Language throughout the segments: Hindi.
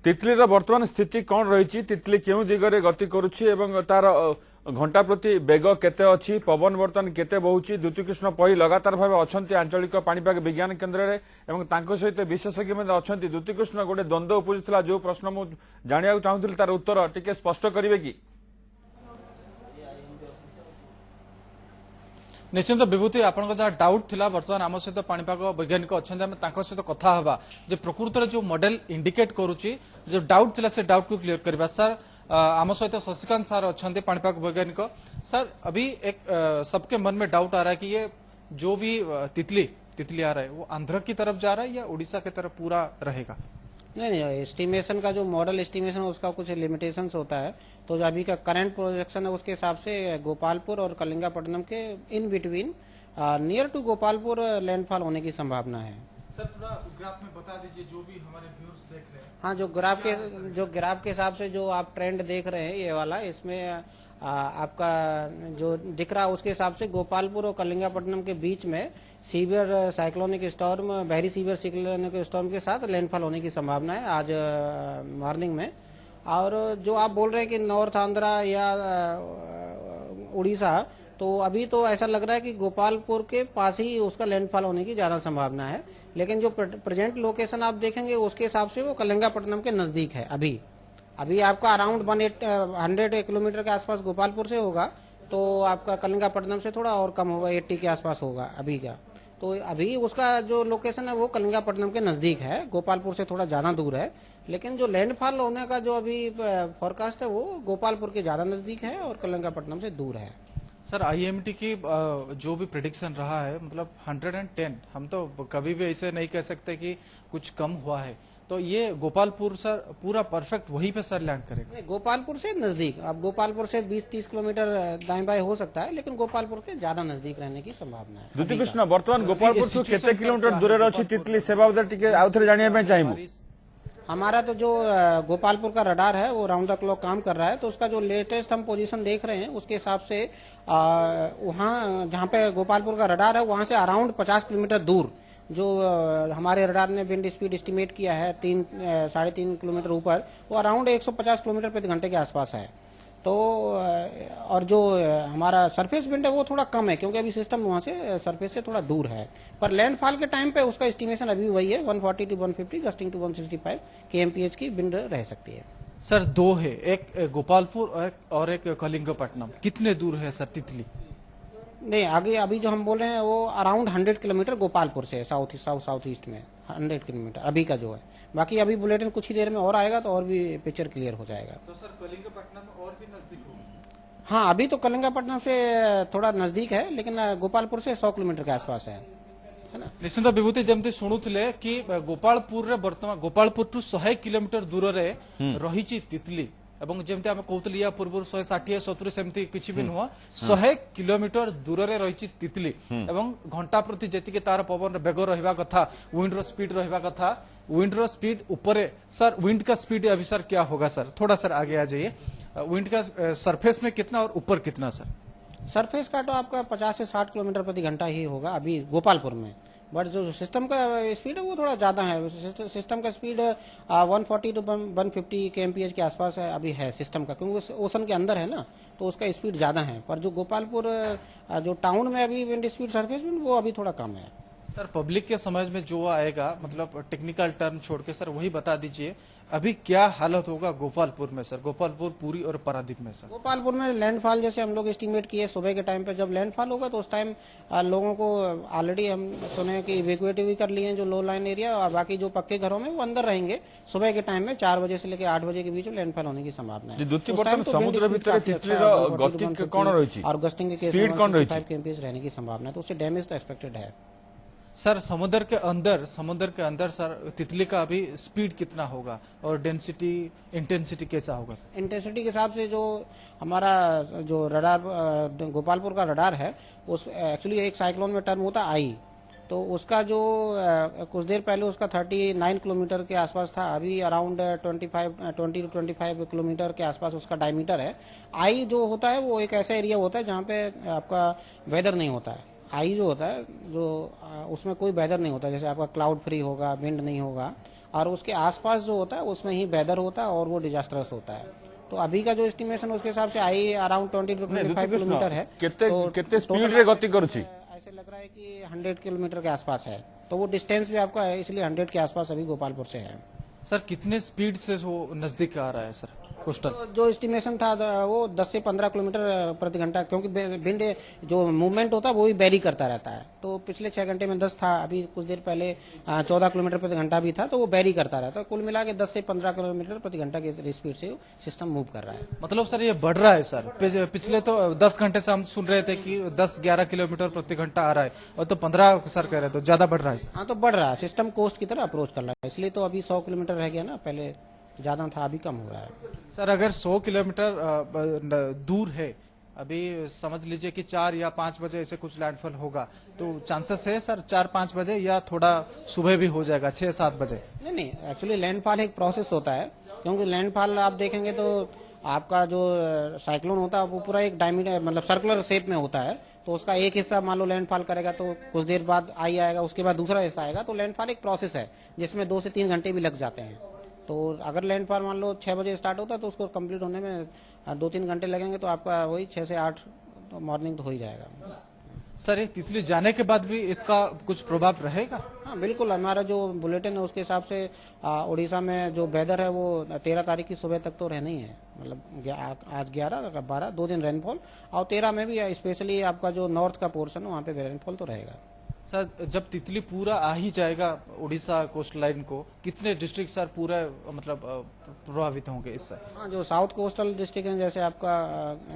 तितलीर वर्तमान स्थिति कौन रही तितली क्यों दिगरे गति करुच्ची एवं तार घंटा प्रति बेग केते अछि पवन वर्तमान केते बहुची द्युतिकृष्ण पई लगातार भाव अच्छा आंचलिक पाणीपाग विज्ञान केन्द्र में एवं सहित विशेषज्ञ अच्छा द्युतिकृष्ण गोटे द्वंद्व उपजुला जो प्रश्न मु जानिया चाहूली तार उत्तर टिके स्पष्ट करेंगे कि निश्चिंत विभूति आपन जहाँ डाउट थिला वर्तमान आम सहित पाणीपाग वैज्ञानिक अच्छा सहित कथा हवा जे प्रकृत जो मॉडल इंडिकेट करुच्ची जो डाउट थिला से डाउट को क्लियर करबा सर आम सहित शशिकांत सर अच्छा पाणीपाग वैज्ञानिक सर अभी एक सबके मन में डाउट आ रहा है कि ये जो भी तितली आ रहा है वो आंध्र की तरफ जा रहा है या उड़ीसा की तरफ पूरा रहेगा। नहीं एस्टिमेशन का जो मॉडल एस्टिमेशन है उसका कुछ लिमिटेशंस होता है। तो जो अभी का करंट प्रोजेक्शन है उसके हिसाब से गोपालपुर और कलिंगापट्टनम के in between near to Gopalpur landfall होने की संभावना है। सर थोड़ा ग्राफ में बता दीजिए जो भी हमारे व्यूअर्स देख रहे हैं। हाँ, जो ग्राफ के हिसाब से जो आप ट्रेंड देख रहे हैं ये वाला, इसमें आपका जो दिख रहा है उसके हिसाब से गोपालपुर और कलिंगापट्टनम के बीच में severe cyclonic storm, very severe cyclonic storm के साथ लैंडफॉल होने की संभावना है आज मॉर्निंग में। और जो आप बोल रहे हैं कि नॉर्थ आंध्रा या उड़ीसा, तो अभी तो ऐसा लग रहा है कि गोपालपुर के पास ही उसका लैंडफॉल होने की ज्यादा संभावना है। लेकिन जो प्रेजेंट लोकेशन आप देखेंगे उसके हिसाब से वो कलिंगापट्टनम के नजदीक है। अभी आपका अराउंड 100 किलोमीटर के आसपास गोपालपुर से होगा, तो आपका कलिंगापट्टनम से थोड़ा और कम होगा, 80 के आसपास होगा अभी का। तो अभी उसका जो लोकेशन है वो कलिंगापट्टनम के नजदीक है, गोपालपुर से थोड़ा ज्यादा दूर है। लेकिन जो लैंडफॉल होने का जो अभी फोरकास्ट है वो गोपालपुर के ज्यादा नजदीक है और कलिंगापट्टनम से दूर है। सर आईएमटी की जो भी प्रेडिक्शन रहा है मतलब 110, हम तो कभी भी ऐसे नहीं कह सकते कि कुछ कम हुआ है। तो ये गोपालपुर सर पूरा परफेक्ट वहीं पे सर लैंड करेगा? गोपालपुर से नजदीक, अब गोपालपुर से 20-30 किलोमीटर दाएं बाएं हो सकता है, लेकिन गोपालपुर के ज्यादा नजदीक रहने की संभावना है। द्युतिकृष्ण वर्तमान गोपालपुर से केते किलोमीटर दूर अच्छी तितली सेवा टिके आउ थे जानिया चाहबू। हमारा तो जो गोपालपुर का रडार है वो राउंड द क्लॉक काम कर रहा है, तो उसका जो लेटेस्ट हम पोजीशन देख रहे हैं उसके हिसाब से वहाँ जहाँ पे गोपालपुर का रडार है वहाँ से अराउंड 50 किलोमीटर दूर जो हमारे रडार ने विंड स्पीड एस्टिमेट किया है 3-3.5 किलोमीटर ऊपर, वो अराउंड 150 किलोमीटर प्रति घंटे के आसपास है। तो और जो हमारा सरफेस विंड है वो थोड़ा कम है क्योंकि अभी सिस्टम वहाँ से सरफेस से थोड़ा दूर है। पर लैंडफॉल के टाइम पे उसका एस्टिमेशन अभी वही है, 140 to 150 गस्टिंग टू 165 kmph की विंड रह सकती है। सर दो है, एक गोपालपुर और एक कलिंगापट्टनम, कितने दूर है सर तितली? नहीं, आगे अभी जो हम बोल रहे हैं वो अराउंड 100 किलोमीटर गोपालपुर से साउथ ईस्ट में 100 किलोमीटर अभी का जो है। बाकी अभी बुलेटिन कुछ ही देर में और आएगा तो और भी पिक्चर क्लियर हो जाएगा। तो सर कलिंगापट्टनम और भी नजदीक होगा? हाँ, अभी तो कलिंगापट्टनम से थोड़ा नजदीक है, लेकिन गोपालपुर से 100 किलोमीटर के आसपास है ना। निश्चिंत विभूति जमती शुणुले कि गोपालपुर वर्तमान गोपालपुर टू 100 किलोमीटर दूर रही तितली एवं जमती आम कहते या पूर्व 160-170 सेमती किसी भी नुह 100 किलोमीटर दूर रही तितली एवं घंटा प्रति जी तार पवन बेग रहा कथा, विंड स्पीड रहा कथा, विंड स्पीड ऊपर सर विंड का स्पीड अभी सर क्या होगा सर? थोड़ा सर आगे आ जाइए। विंड का सरफेस में कितना और ऊपर कितना सर? सरफेस का तो आपका 50 से 60 किलोमीटर प्रति घंटा ही होगा अभी गोपालपुर में, बट जो सिस्टम का स्पीड है वो थोड़ा ज्यादा है। सिस्टम का स्पीड 140 to 150 kmph के आसपास है अभी है सिस्टम का, क्योंकि ओशन के अंदर है ना, तो उसका स्पीड ज्यादा है। पर जो गोपालपुर जो टाउन में अभी विंड स्पीड सरफेस विंड वो अभी थोड़ा कम है। सर पब्लिक के समझ में जो आएगा मतलब टेक्निकल टर्म छोड़ के सर वही बता दीजिए, अभी क्या हालत होगा गोपालपुर में सर, गोपालपुर पूरी और पारादीप में सर? गोपालपुर में लैंडफॉल जैसे हम लोग एस्टिमेट किए सुबह के टाइम पे जब लैंडफॉल होगा तो उस टाइम लोगों को ऑलरेडी हम सुने कि इवैक्यूएट भी कर लिए हैं जो लो लाइन एरिया, और बाकी जो पक्के घरों में वो अंदर रहेंगे। सुबह के टाइम में 4 बजे से लेकर 8 बजे के बीच में लैंडफॉल होने की संभावना है। समुद्र भीतर गति कौन रही और गस्टिंग के केस 5 kmph रहने की संभावना है, तो उससे डैमेज तो एक्सपेक्टेड है। सर समुद्र के अंदर सर तितली का अभी स्पीड कितना होगा और डेंसिटी इंटेंसिटी कैसा होगा? इंटेंसिटी के हिसाब से जो हमारा जो रडार गोपालपुर का रडार है उस एक्चुअली एक साइक्लोन में टर्म होता है आई, तो उसका जो कुछ देर पहले उसका 39 किलोमीटर के आसपास था, अभी अराउंड 20 to 25 किलोमीटर के आसपास उसका डायमीटर है। आई जो होता है वो एक ऐसा एरिया होता है जहाँ पे आपका वेदर नहीं होता है, आई जो होता है जो उसमें कोई वेदर नहीं होता, जैसे आपका क्लाउड फ्री होगा, विंड नहीं होगा, और उसके आसपास जो होता है उसमें ही वेदर होता है और वो डिजास्टरस होता है। तो अभी का जो एस्टिमेशन उसके हिसाब से आई अराउंड 20 to 25 किलोमीटर है। केते स्पीड रे गति करुछि? ऐसे लग रहा है कि 100 किलोमीटर के आसपास है, तो वो डिस्टेंस भी आपका है, इसलिए 100 के आसपास अभी गोपालपुर से है। सर कितने स्पीड से वो नजदीक आ रहा है सर कोस्टल? तो जो एस्टिमेशन था वो 10 से 15 किलोमीटर प्रति घंटा, क्योंकि विंड जो मूवमेंट होता है वो भी वेरी करता रहता है। तो पिछले 6 घंटे में 10 था, अभी कुछ देर पहले 14 किलोमीटर प्रति घंटा भी था, तो वो वेरी करता रहता है। कुल मिला के 10 से 15 किलोमीटर प्रति घंटा की स्पीड से सिस्टम मूव कर रहा है। मतलब सर ये बढ़ रहा है सर? पिछले तो 10 घंटे से हम सुन रहे थे कि 10-11 किलोमीटर प्रति घंटा आ रहा है, और तो 15 सर कह रहे तो ज्यादा बढ़ रहा है। हाँ, तो बढ़ रहा है, सिस्टम कोस्ट की तरह अप्रोच कर रहा है, इसलिए तो अभी 100 किलोमीटर रह गया ना, पहले ज्यादा था अभी कम हो रहा है। सर अगर 100 किलोमीटर दूर है, अभी समझ लीजिए कि 4 या 5 बजे ऐसे कुछ लैंडफॉल होगा, तो चांसेस है सर 4-5 बजे, या थोड़ा सुबह भी हो जाएगा 6-7 बजे? नहीं, एक्चुअली लैंडफॉल एक प्रोसेस होता है, क्योंकि लैंडफॉल आप देखेंगे तो आपका जो साइक्लोन होता है वो पूरा एक डायमीटर मतलब सर्कुलर शेप में होता है। तो उसका एक हिस्सा मान लो लैंडफॉल करेगा तो कुछ देर बाद आएगा, उसके बाद दूसरा हिस्सा आएगा। तो लैंडफॉल एक प्रोसेस है जिसमें 2 से 3 घंटे भी लग जाते हैं। तो अगर लैंडफॉल मान लो 6 बजे स्टार्ट होता है तो उसको कंप्लीट होने में 2-3 घंटे लगेंगे, तो आपका वही 6 से 8 तो मॉर्निंग तो हो ही जाएगा। सर ये तितली जाने के बाद भी इसका कुछ प्रभाव रहेगा? हाँ बिल्कुल, हमारा जो बुलेटिन है उसके हिसाब से उड़ीसा में जो वेदर है वो 13 तारीख की सुबह तक तो रहना ही है। मतलब आज 11-12 2 दिन रेनफॉल, और 13 में भी स्पेशली आपका जो नॉर्थ का पोर्शन है वहाँ पे रेनफॉल तो रहेगा। सर जब तितली पूरा आ ही जाएगा उड़ीसा कोस्ट लाइन को, कितने डिस्ट्रिक्ट सर पूरा मतलब प्रभावित होंगे इससे? हाँ, जो साउथ कोस्टल डिस्ट्रिक्ट हैं जैसे आपका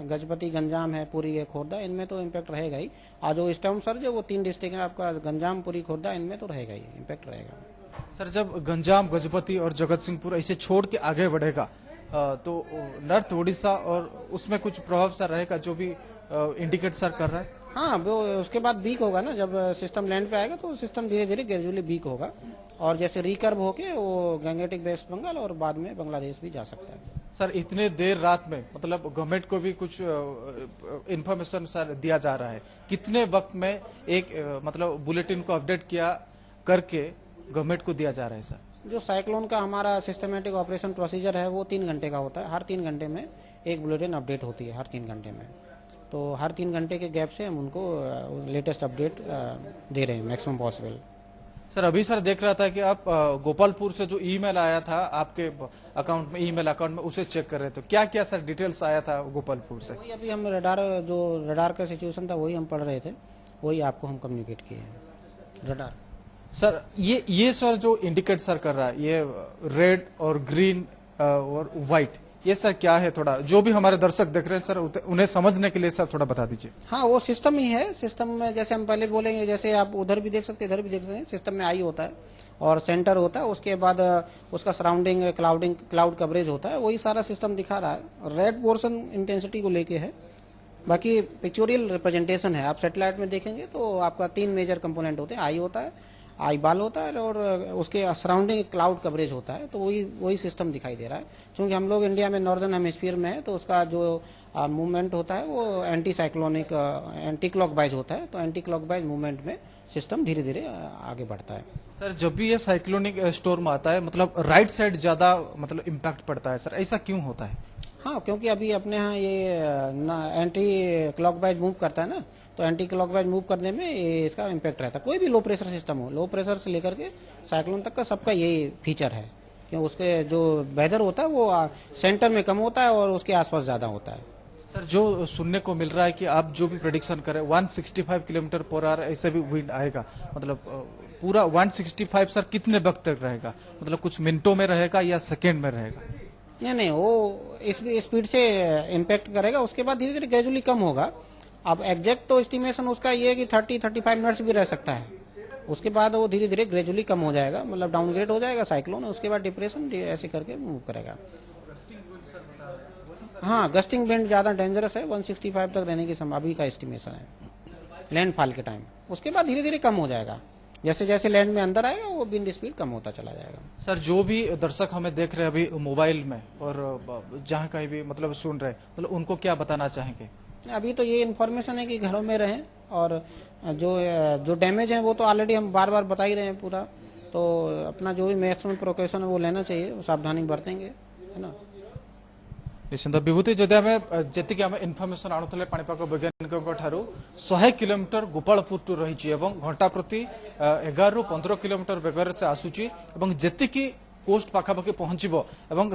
गजपति, गंजाम है, पुरी है, खोर्धा, इनमें तो इम्पैक्ट रहेगा ही। और जो स्टॉर्म सर्ज है वो 3 डिस्ट्रिक्ट है आपका, गंजाम, पुरी, खोर्धा, इनमें तो रहेगा ही, इम्पैक्ट रहेगा। सर जब गंजाम, गजपति और जगत सिंहपुर ऐसे छोड़ के आगे बढ़ेगा तो नॉर्थ उड़ीसा और उसमें कुछ प्रभाव सर रहेगा जो भी इंडिकेट सर कर रहा है? हाँ, वो उसके बाद वीक होगा ना, जब सिस्टम लैंड पे आएगा तो सिस्टम धीरे धीरे ग्रेजुअली वीक होगा, और जैसे रिकर्व होके वो गंगेटिक वेस्ट बंगाल और बाद में बांग्लादेश भी जा सकता है। सर इतने देर रात में मतलब गवर्नमेंट को भी कुछ इन्फॉर्मेशन सर दिया जा रहा है, कितने वक्त में एक मतलब बुलेटिन को अपडेट किया करके गवर्नमेंट को दिया जा रहा है सर? जो साइक्लोन का हमारा सिस्टमेटिक ऑपरेशन प्रोसीजर है वो 3 घंटे का होता है। हर 3 घंटे में एक बुलेटिन अपडेट होती है, हर 3 घंटे में। तो हर 3 घंटे के गैप से हम उनको लेटेस्ट अपडेट दे रहे हैं मैक्सिमम पॉसिबल। सर अभी सर देख रहा था कि आप गोपालपुर से जो ईमेल आया था आपके अकाउंट में, ईमेल अकाउंट में, उसे चेक कर रहे थे। क्या क्या सर डिटेल्स आया था गोपालपुर से? वही अभी हम रडार का सिचुएशन था वही हम पढ़ रहे थे, वही आपको हम कम्युनिकेट किए हैं। रडार सर ये सर जो इंडिकेट सर कर रहा है, ये रेड और ग्रीन और व्हाइट, ये सर क्या है? थोड़ा जो भी हमारे दर्शक देख रहे हैं सर उन्हें समझने के लिए सर थोड़ा बता दीजिए। हाँ, वो सिस्टम ही है। सिस्टम में जैसे हम पहले बोलेंगे, जैसे आप उधर भी देख सकते हैं, इधर भी देख सकते हैं, सिस्टम में आई होता है और सेंटर होता है, उसके बाद उसका सराउंडिंग क्लाउड कवरेज होता है, वही सारा सिस्टम दिखा रहा है। रेड पोर्शन इंटेंसिटी को लेके है, बाकी पिक्चोरियल रिप्रेजेंटेशन है। आप सेटेलाइट में देखेंगे तो आपका 3 मेजर कंपोनेंट होते हैं, आई होता है, आई बाल होता है, और उसके सराउंडिंग क्लाउड कवरेज होता है। तो वही सिस्टम दिखाई दे रहा है। क्योंकि हम लोग इंडिया में नॉर्दर्न हेमिस्फीयर में है, तो उसका जो मूवमेंट होता है वो एंटी साइक्लोनिक एंटी क्लॉकवाइज होता है। तो एंटी क्लॉकवाइज मूवमेंट में सिस्टम धीरे धीरे आगे बढ़ता है। सर जब भी ये साइक्लोनिक स्टॉर्म आता है मतलब राइट साइड ज्यादा मतलब इम्पैक्ट पड़ता है सर, ऐसा क्यों होता है? हाँ, क्योंकि अभी अपने यहाँ ये एंटी क्लॉकवाइज मूव करता है ना, तो एंटी क्लॉकवाइज मूव करने में ये इसका इम्पैक्ट रहता है। कोई भी लो प्रेशर सिस्टम हो, लो प्रेशर से लेकर के साइक्लोन तक का सबका यही फीचर है कि उसके जो वेदर होता है वो सेंटर में कम होता है और उसके आसपास ज्यादा होता है। सर जो सुनने को मिल रहा है कि आप जो भी प्रेडिक्शन करें 165 किलोमीटर पर आवर ऐसे भी विंड आएगा, मतलब पूरा 165 सर कितने वक्त तक रहेगा? मतलब कुछ मिनटों में रहेगा या सेकेंड में रहेगा? नहीं, वो इस स्पीड से इम्पैक्ट करेगा, उसके बाद धीरे धीरे ग्रेजुअली कम होगा। अब एग्जैक्ट तो एस्टिमेशन उसका ये है कि 30-35 मिनट्स भी रह सकता है, उसके बाद वो धीरे धीरे ग्रेजुअली कम हो जाएगा, मतलब डाउनग्रेड हो जाएगा साइक्लोन, उसके बाद डिप्रेशन ऐसे करके मूव करेगा। हाँ, गस्टिंग विंड ज्यादा डेंजरस है, 165 तक रहने की संभावना का एस्टिमेशन है लैंडफॉल के टाइम। उसके बाद धीरे धीरे कम हो जाएगा, जैसे जैसे लैंड में अंदर आएगा वो विंड स्पीड कम होता चला जाएगा। सर जो भी दर्शक हमें देख रहे हैं अभी मोबाइल में और जहाँ कहीं भी मतलब सुन रहे हैं, मतलब उनको क्या बताना चाहेंगे? अभी तो ये इन्फॉर्मेशन है कि घरों में रहें और जो डैमेज है वो तो ऑलरेडी हम बार बार बता ही रहे हैं पूरा, तो अपना जो भी मैक्सिमम प्रिकॉशन है वो लेना चाहिए, सावधानी बरतेंगे, है ना। निश्चिंत विभूति जदि आम जी आम इनफर्मेशन आणुले पाणीपाग वैज्ञानिकों ठारू 100 किलोमीटर गोपालपुर टू रही घंटा प्रति 11 ରୁ 15 किलोमीटर बेगर से आसूची जी कोस्ट पाखापाखि पहुंचब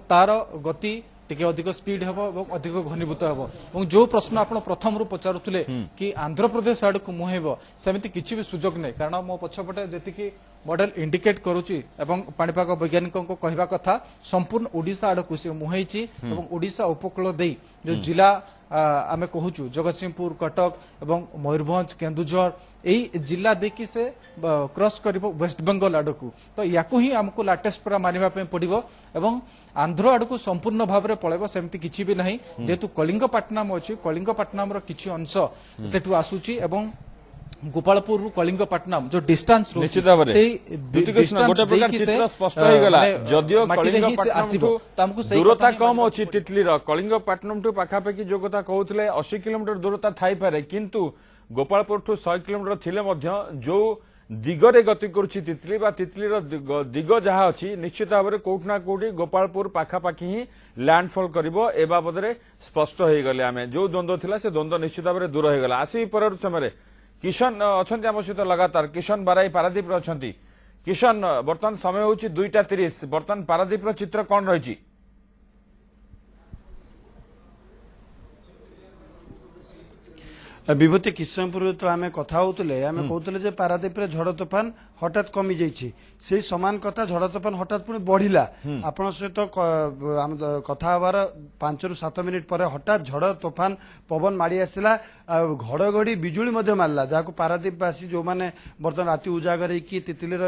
तार गति टिके अधिक स्पीड हेबो अधिक घनीभूत हेबो जो प्रश्न आप प्रथम पचारुले कि आंध्र प्रदेश आड़ को मुहेब सेमती किसी भी सुजोग नहीं, कारण मो पछपटे जी मॉडल इंडिकेट करुच्ची पाणीपाग वैज्ञानिकों को कहवा कथा संपूर्ण ओडिशा आड़ को मुहैची ओडिशा उपकूल दे जो जिला आम कहूचु जगतसिंहपुर कटक एवं मयूरभंज केन्दुझर यही जिला देखी से क्रॉस कर वेस्ट बेंगल आड़ को, तो या ही आमको लाटेस्ट पूरा मानिबा पड़ो एवं आंध्र आड़ को संपूर्ण भाव में पलैब सेमती किसी भी नहीं, जेहेतु कलिंगपाटनम अच्छी कलिंगपाटनम किसी अंश सेठू आसूची एवं गोपालपुर रु कलिंगपाटनम जो डिस्टेंस निश्चित भाव गोटे प्रकार चित्र स्पष्ट हो गला जदियो कलिंगपाटनम दूरता कम अच्छी तितलीर कलिंगपाटनम ठू पाखापाखि जो कथा कहते 80 किलोमीटर दूरता थाई पारे, किंतु गोपालपुर ठू 100 किलोमीटर थिले मध्य जो दिगरे गति करुछि तितली बा तितलीर दिग जहाँ अच्छी निश्चित भाव में कोठना कोठी गोपालपुर पाखापाखि ही लैंडफॉल करिवो ए बाबद स्पष्ट हो गले आम जो द्वंद्व थिला से द्वंद्व निश्चित भाव में दूर हो गला। आसी पर समय किशन अच्छा आम सहित लगातार किशन बाराई पारादीप अच्छा किशन बर्तमान समय हूँ 2:30 बर्तमान पारादीप चित्र कौन रही? विभूति किछ समय पूर्व तो आम कथा होतले आम कहते पारादीप झड़ तोफान हठात कमी जाइए से समान कथा झड़ तोफान हठात पुणी बढ़िला आपण सहित कथा हबार 5 ରୁ 7 मिनिट पर हठात झड़ तोफान पवन माड़ी आसला घड़घड़ी बिजुली मारला जहाँ पारादीपवासी जो मैंने बर्तमान राति उजागर होगी तितलीर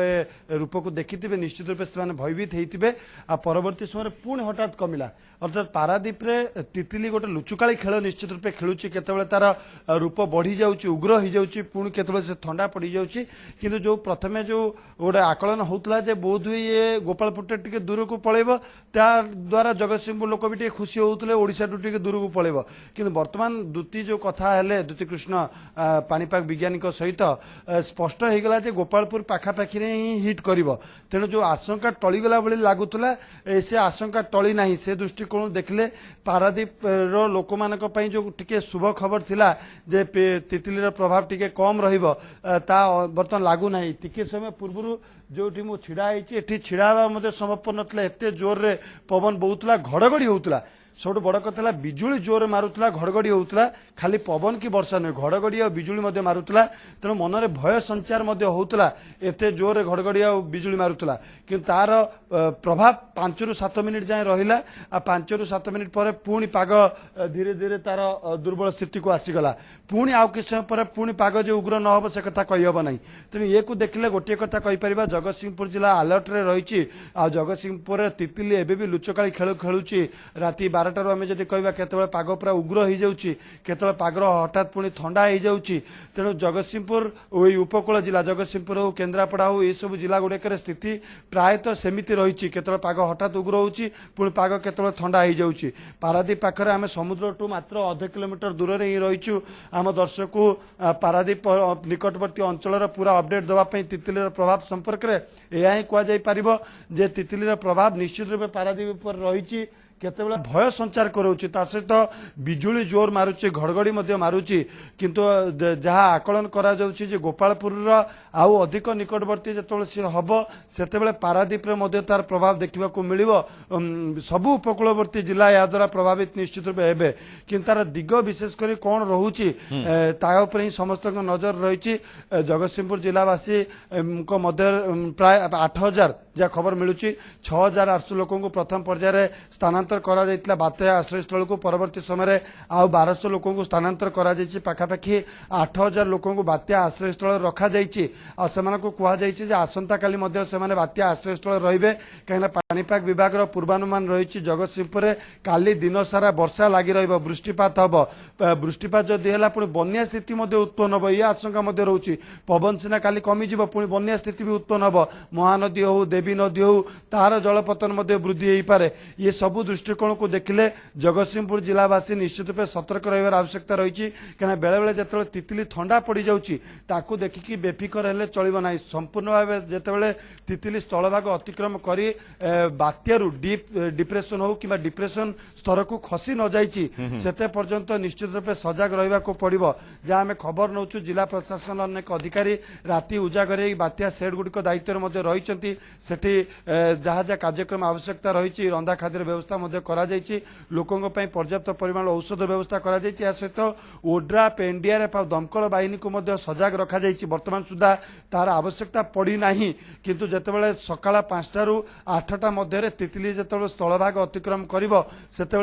रूप को देखिथे निश्चित रूप से भयभीत होते परवर्ती समय पुणी हठात कमिला अर्थात पारादीप तितली गोटे लुचुकाली खेल निश्चित रूप खेलुची केतबेले तार रूप बढ़ी जाउची उग्र हो जाउची पुणी केतबेले से ठंडा पड़ी जाउची किंतु जो प्रथमे जो गोटे आकलन होता जे बोध हुए ये गोपालपुर टे दूर को पलैब द्वारा जगतसिंहपुर लोक भी खुशी होते ओडिशा टे दूर को पलैब किंतु वर्तमान दूती जो कथा है दूती कृष्ण पाणीपाग वैज्ञानिक सहित स्पष्ट हो गला जे गोपालपुर पाखापाखि ही हिट कर तेणु जो आशंका टलीगला भाई लगुला से आशंका टली ना से दृष्टिकोण देखले पारादीप लोक मान जो टिके शुभ खबर थिला जे तितलीर प्रभाव टिके कम रहिबो ता बर्तमान लागू नाही टिके समय पूर्व जो मु छिड़ा एठी छिड़ा मते संभव नथला एते जोर रे पवन बहुतला घड़घड़ी होतला सब बड़ कथा बिजुली जोर मारुला घड़घड़ी होता खाली पवन की वर्षा नुहे घड़घड़ी और बिजुली मारुला तेणु मनरे भय संचार होता एत जोर घड़घड़ी और बिजुली मारुला कि तार प्रभाव 5 ରୁ 7 मिनिट जाए रहा 5 ରୁ 7 मिनिट पर पुणी पाग धीरे धीरे तार दुर्बल स्थिति को आसीगला पुणी आउ कि समय पर पुणी पाग जो उग्र न हो से कथा कहीहब ना तेणु ये को देखले गोटे कथा कहीपर जगतसिंहपुर जिला अलर्ट रे रही जगतसिंहपुर तितली एबे भी लुचकाली खेल खेलुची राति 12 आम जब कह केतबेले पाग पूरा उग्र हो जाऊँगी केतबेले पागर हठात पुणी ठंडा हो जाऊँगी तेणु जगतसिंहपुर उपकूल जिला जगतसिंहपुर हो केन्द्रापड़ा हो ये सब जिला गुड़िक स्थिति प्रायतः सेमिति रही केतबेले पाग हठात उग्र होची पुणी पाग केतबेले ठंडा हो जाऊँगी पारादीप पाखरे आम समुद्र टू मात्र 0.5 किलोमीटर दूर ही रहीचु आम दर्शक को पारादीप निकटवर्ती अंचल पूरा अपडेट देवाई तितलीर प्रभाव संपर्क में यह ही कहुपर जे तितलीर प्रभाव निश्चित रूप पारादीप पर रही केतबेले भय संचार करोची सहित बिजुली जोर मारुची घड़घड़ी मारुची किंतु जहाँ आकलन करा जाउची जे गोपालपुर आउ अधिक निकटवर्ती जो सी हम से पारादीप तार प्रभाव देखा मिलिबो सबु उपकूलवर्ती जिला या द्वारा प्रभावित निश्चित रूप हेबे किंतु तार दिग विशेषकर कौन रोची ही समस्त नजर रही जगतसिंहपुर जिलावासी मध्य प्राय 8000 जहाँ खबर मिलूँ 6800 लोक प्रथम पर्यायर स्थानांतर करा जाइतला बात्या आश्रय स्थल को परवर्ती समय आउ 1200 लोक स्थानांतर करा जाइछि पाखापाखि 8000 लोक बात्या आश्रय स्थल रखा जाइछि आ सेमानकु कुहा जाइछि जे आसंता काली मध्ये सेमाने बात्या आश्रय स्थल रहिबे काहेना पाणीपाग विभाग रो पूर्वानुमान रहिछि जगतसिंहपुर काली दिन सारा वर्षा लागि रहइबो वृष्टिपात हबो वृष्टिपात जदि होला पुणी बन्या स्थिति मध्ये उत्पन्न हबो ये आशंका मध्ये रहउछि पवन सिना काली कमी जिवो पुणी बन्या स्थिति भी उत्पन्न हबो महानदी हो देवी देवी नदी हो तार जलपतन मध्य वृद्धि हो पारे। ये सबू दृष्टिकोण को देखिले जगतसिंहपुर जिलावासी निश्चित रूप सतर्क रहिबार आवश्यकता रही कहीं बेले बेले जिते तितली ठंडा पड़ जाऊँगी ताकू देखिकी बेफिकर हेले चलिब ना। संपूर्ण भाव जिते तितली स्थलभाग अतिक्रम कर बात्यारू डिप्रेशन हो कि डिप्रेशन स्तर को खसी न जाइए सेते पर्यंत निश्चित रूप सजग रहा पड़ो। जहाँ आम खबर नौ जिला प्रशासन अनेक अधिकारी राति उजागर बात्या सेड गुड़िक दायित्व रही जहाँ जहाँ कार्यक्रम आवश्यकता रही रंधा खाद्य व्यवस्था लोकों पर्याप्त परिमाण औषध व्यवस्था करा सहित ओड्राफ एनडीआरएफ और दमकल बाहिनी को सजग रखा बर्तमान सुधा तार आवश्यकता पड़ना किंतु जितेबाला सकाळ 5टारू 8टा मध्य तितली जो स्थलभाग अतिक्रम कर